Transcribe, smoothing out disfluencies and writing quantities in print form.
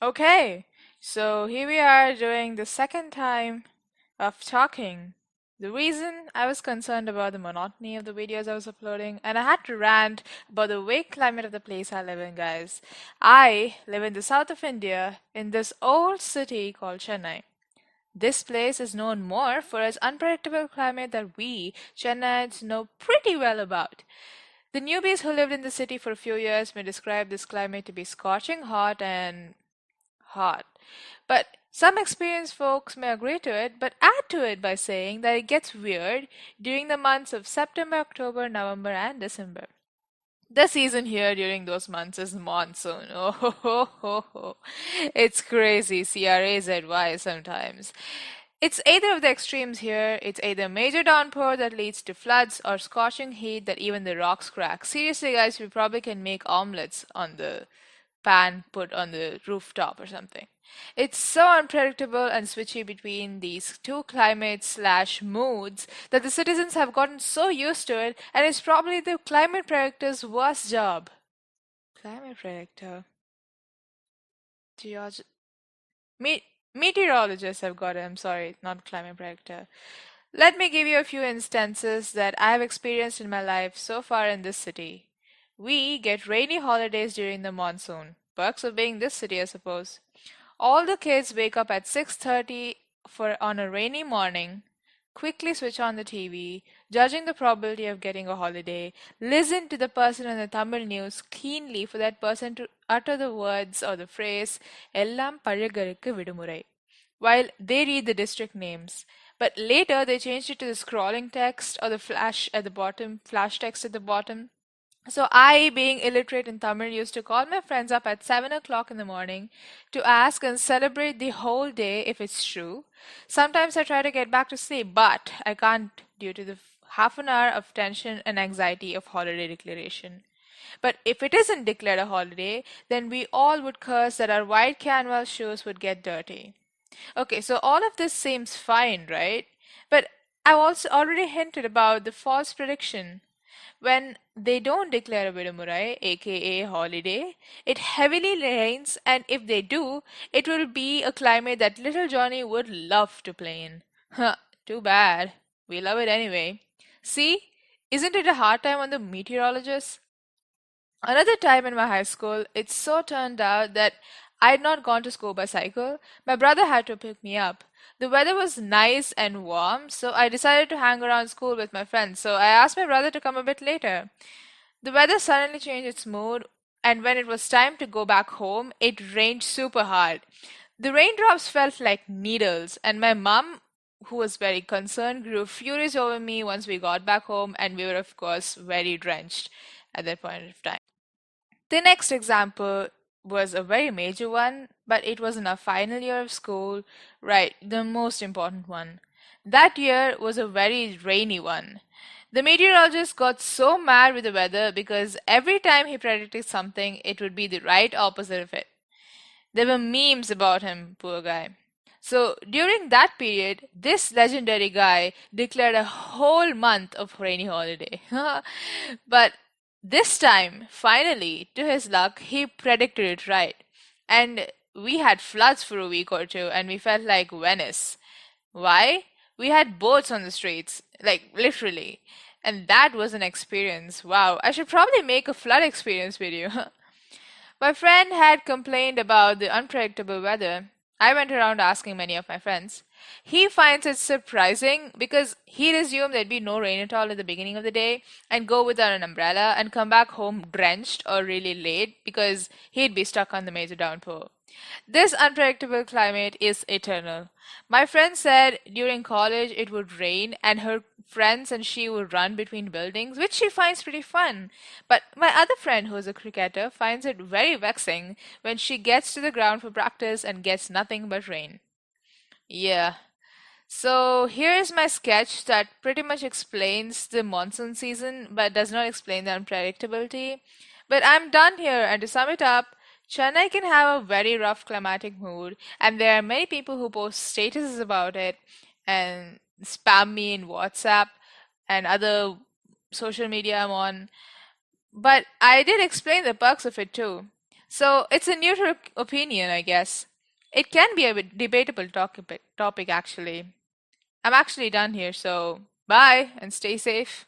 Okay, so here we are doing the second time of talking. The reason I was concerned about the monotony of the videos I was uploading, and I had to rant about the weak climate of the place I live in, guys. I live in the south of India, in this old city called Chennai. This place is known more for its unpredictable climate that we, Chennaites, know pretty well about. The newbies who lived in the city for a few years may describe this climate to be scorching hot and hot. But some experienced folks may agree to it, but add to it by saying that it gets weird during the months of September, October, November, and December. The season here during those months is monsoon. Oh, ho, ho, ho, ho. It's crazy, CRAZY sometimes. It's either of the extremes here. It's either major downpour that leads to floods or scorching heat that even the rocks crack. Seriously, guys, we probably can make omelets on the pan put on the rooftop or something. It's so unpredictable and switchy between these two climates slash moods that the citizens have gotten so used to it, and it's probably the climate predictor's worst job. Climate predictor. Geog- Me- Meteorologists have got it. I'm sorry, not climate predictor. Let me give you a few instances that I have experienced in my life so far in this city. We get rainy holidays during the monsoon. Perks of being this city, I suppose. All the kids wake up at 6:30 for on a rainy morning, quickly switch on the TV, judging the probability of getting a holiday, listen to the person on the Tamil news keenly for that person to utter the words or the phrase "Ellam Pazhagarukku Vidumurai" while they read the district names. But later they changed it to the scrolling text or the flash text at the bottom. So I, being illiterate in Tamil, used to call my friends up at 7 o'clock in the morning to ask and celebrate the whole day if it's true. Sometimes I try to get back to sleep, but I can't due to the half an hour of tension and anxiety of holiday declaration. But if it isn't declared a holiday, then we all would curse that our white canvas shoes would get dirty. Okay, so all of this seems fine, right? But I've also already hinted about the false prediction. When they don't declare a Vidumurai, aka holiday, it heavily rains, and if they do, it will be a climate that little Johnny would love to play in. Huh, too bad. We love it anyway. See, isn't it a hard time on the meteorologist? Another time in my high school, it so turned out that I had not gone to school by cycle. My brother had to pick me up. The weather was nice and warm, so I decided to hang around school with my friends. So I asked my brother to come a bit later. The weather suddenly changed its mood, and when it was time to go back home, it rained super hard. The raindrops felt like needles, and my mum, who was very concerned, grew furious over me once we got back home, and we were, of course, very drenched at that point of time. The next example was a very major one, but it was in our final year of school, right, the most important one. That year was a very rainy one. The meteorologist got so mad with the weather because every time he predicted something, it would be the right opposite of it. There were memes about him, poor guy. So during that period, this legendary guy declared a whole month of rainy holiday. But this time, finally, to his luck, he predicted it right. And we had floods for a week or two, and we felt like Venice. Why? We had boats on the streets, like literally. And that was an experience. Wow, I should probably make a flood experience video. My friend had complained about the unpredictable weather. I went around asking many of my friends. He finds it surprising because he'd assume there'd be no rain at all at the beginning of the day and go without an umbrella and come back home drenched or really late because he'd be stuck on the major downpour. This unpredictable climate is eternal. My friend said during college it would rain and her friends and she would run between buildings, which she finds pretty fun. But my other friend, who is a cricketer, finds it very vexing when she gets to the ground for practice and gets nothing but rain. Yeah. So here is my sketch that pretty much explains the monsoon season but does not explain the unpredictability. But I'm done here, and to sum it up, Chennai can have a very rough climatic mood, and there are many people who post statuses about it and spam me in WhatsApp and other social media I'm on. But I did explain the perks of it too. So it's a neutral opinion, I guess. It can be a bit debatable topic actually. I'm actually done here, so bye and stay safe.